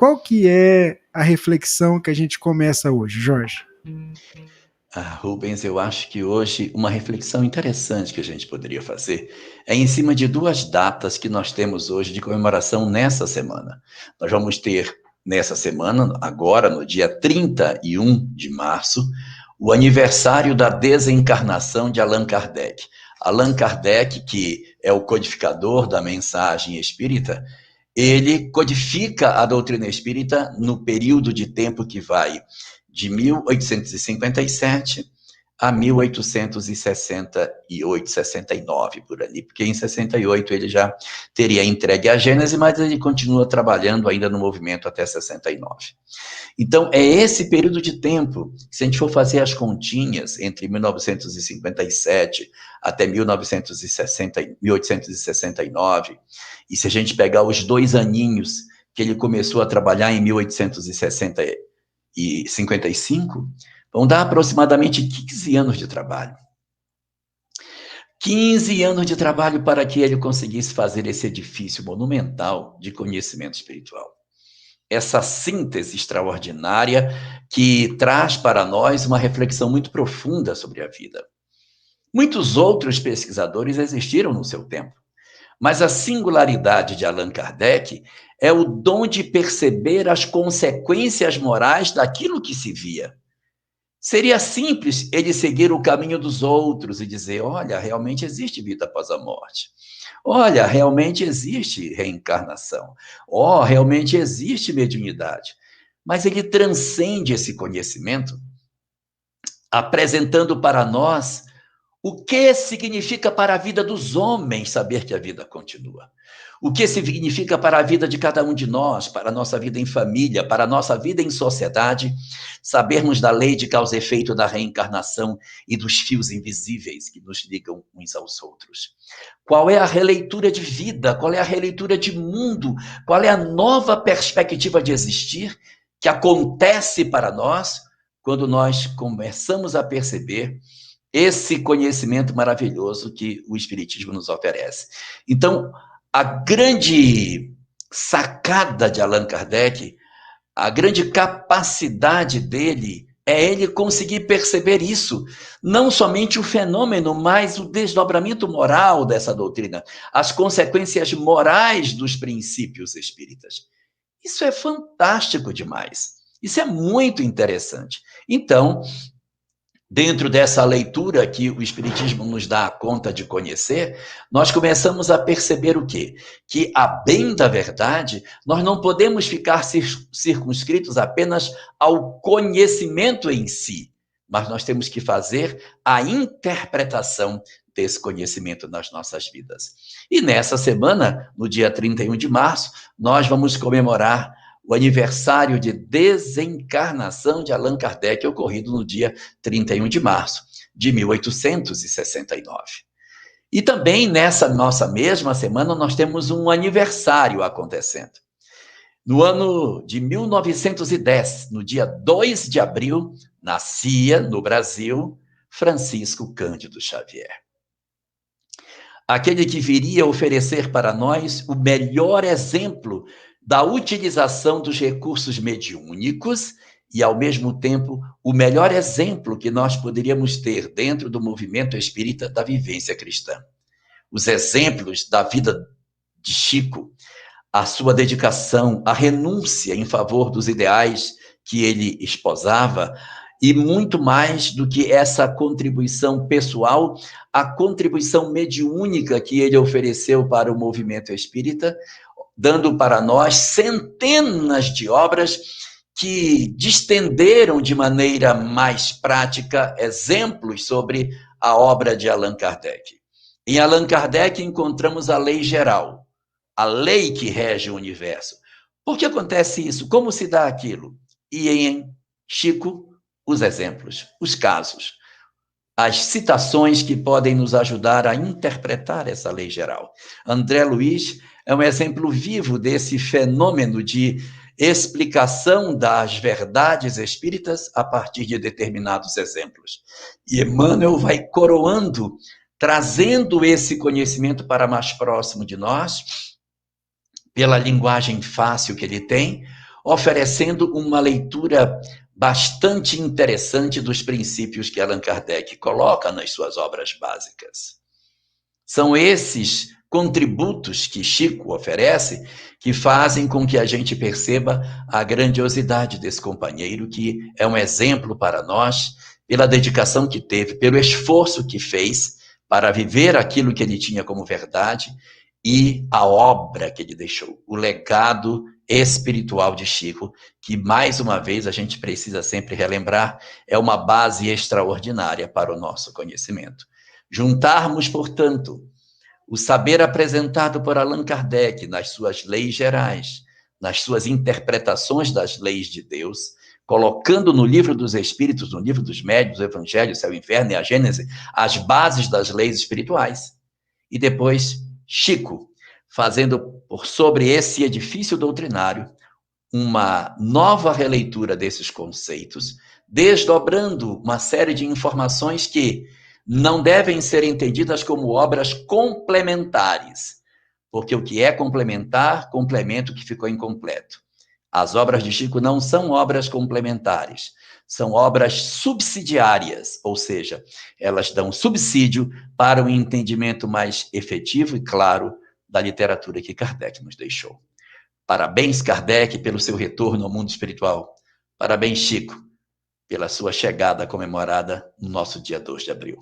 qual que é a reflexão que a gente começa hoje, Jorge? Rubens, eu acho que hoje uma reflexão interessante que a gente poderia fazer é em cima de duas datas que nós temos hoje de comemoração nessa semana. Nós vamos ter nessa semana, agora no dia 31 de março, o aniversário da desencarnação de Allan Kardec. Allan Kardec, que é o codificador da mensagem espírita, ele codifica a doutrina espírita no período de tempo que vai de 1857 a 1868, 69, por ali, porque em 68 ele já teria entregue a Gênese, mas ele continua trabalhando ainda no movimento até 69. Então, é esse período de tempo, se a gente for fazer as continhas, entre 1957 até 1869, e se a gente pegar os 2 aninhos que ele começou a trabalhar em 1855, vão dar aproximadamente 15 anos de trabalho. 15 anos de trabalho para que ele conseguisse fazer esse edifício monumental de conhecimento espiritual. Essa síntese extraordinária que traz para nós uma reflexão muito profunda sobre a vida. Muitos outros pesquisadores existiram no seu tempo, mas a singularidade de Allan Kardec é o dom de perceber as consequências morais daquilo que se via. Seria simples ele seguir o caminho dos outros e dizer, olha, realmente existe vida após a morte. Olha, realmente existe reencarnação. Realmente existe mediunidade. Mas ele transcende esse conhecimento, apresentando para nós o que significa para a vida dos homens saber que a vida continua. O que significa para a vida de cada um de nós, para a nossa vida em família, para a nossa vida em sociedade, sabermos da lei de causa e efeito da reencarnação e dos fios invisíveis que nos ligam uns aos outros. Qual é a releitura de vida? Qual é a releitura de mundo? Qual é a nova perspectiva de existir que acontece para nós quando nós começamos a perceber esse conhecimento maravilhoso que o Espiritismo nos oferece? Então, a grande sacada de Allan Kardec, a grande capacidade dele é ele conseguir perceber isso, não somente o fenômeno, mas o desdobramento moral dessa doutrina, as consequências morais dos princípios espíritas. Isso é fantástico demais. Isso é muito interessante. Então, dentro dessa leitura que o Espiritismo nos dá a conta de conhecer, nós começamos a perceber o quê? Que, a bem da verdade, nós não podemos ficar circunscritos apenas ao conhecimento em si, mas nós temos que fazer a interpretação desse conhecimento nas nossas vidas. E nessa semana, no dia 31 de março, nós vamos comemorar o aniversário de desencarnação de Allan Kardec, ocorrido no dia 31 de março de 1869. E também nessa nossa mesma semana nós temos um aniversário acontecendo. No ano de 1910, no dia 2 de abril, nascia no Brasil Francisco Cândido Xavier. Aquele que viria oferecer para nós o melhor exemplo da utilização dos recursos mediúnicos e, ao mesmo tempo, o melhor exemplo que nós poderíamos ter dentro do movimento espírita da vivência cristã. Os exemplos da vida de Chico, a sua dedicação, a renúncia em favor dos ideais que ele esposava, e muito mais do que essa contribuição pessoal, a contribuição mediúnica que ele ofereceu para o movimento espírita, dando para nós centenas de obras que distenderam de maneira mais prática exemplos sobre a obra de Allan Kardec. Em Allan Kardec encontramos a lei geral, a lei que rege o universo. Por que acontece isso? Como se dá aquilo? E em Chico, os exemplos, os casos, as citações que podem nos ajudar a interpretar essa lei geral. André Luiz é um exemplo vivo desse fenômeno de explicação das verdades espíritas a partir de determinados exemplos. E Emmanuel vai coroando, trazendo esse conhecimento para mais próximo de nós, pela linguagem fácil que ele tem, oferecendo uma leitura bastante interessante dos princípios que Allan Kardec coloca nas suas obras básicas. São esses contributos que Chico oferece que fazem com que a gente perceba a grandiosidade desse companheiro, que é um exemplo para nós, pela dedicação que teve, pelo esforço que fez para viver aquilo que ele tinha como verdade e a obra que ele deixou, o legado espiritual de Chico, que mais uma vez a gente precisa sempre relembrar, é uma base extraordinária para o nosso conhecimento. Juntarmos, portanto, o saber apresentado por Allan Kardec nas suas leis gerais, nas suas interpretações das leis de Deus, colocando no livro dos Espíritos, no livro dos Médiuns, o Evangelho, o Céu e o Inferno e a Gênese, as bases das leis espirituais. E depois, Chico, fazendo por sobre esse edifício doutrinário uma nova releitura desses conceitos, desdobrando uma série de informações que não devem ser entendidas como obras complementares, porque o que é complementar, complementa o que ficou incompleto. As obras de Chico não são obras complementares, são obras subsidiárias, ou seja, elas dão subsídio para um entendimento mais efetivo e claro da literatura que Kardec nos deixou. Parabéns, Kardec, pelo seu retorno ao mundo espiritual. Parabéns, Chico, pela sua chegada comemorada no nosso dia 2 de abril.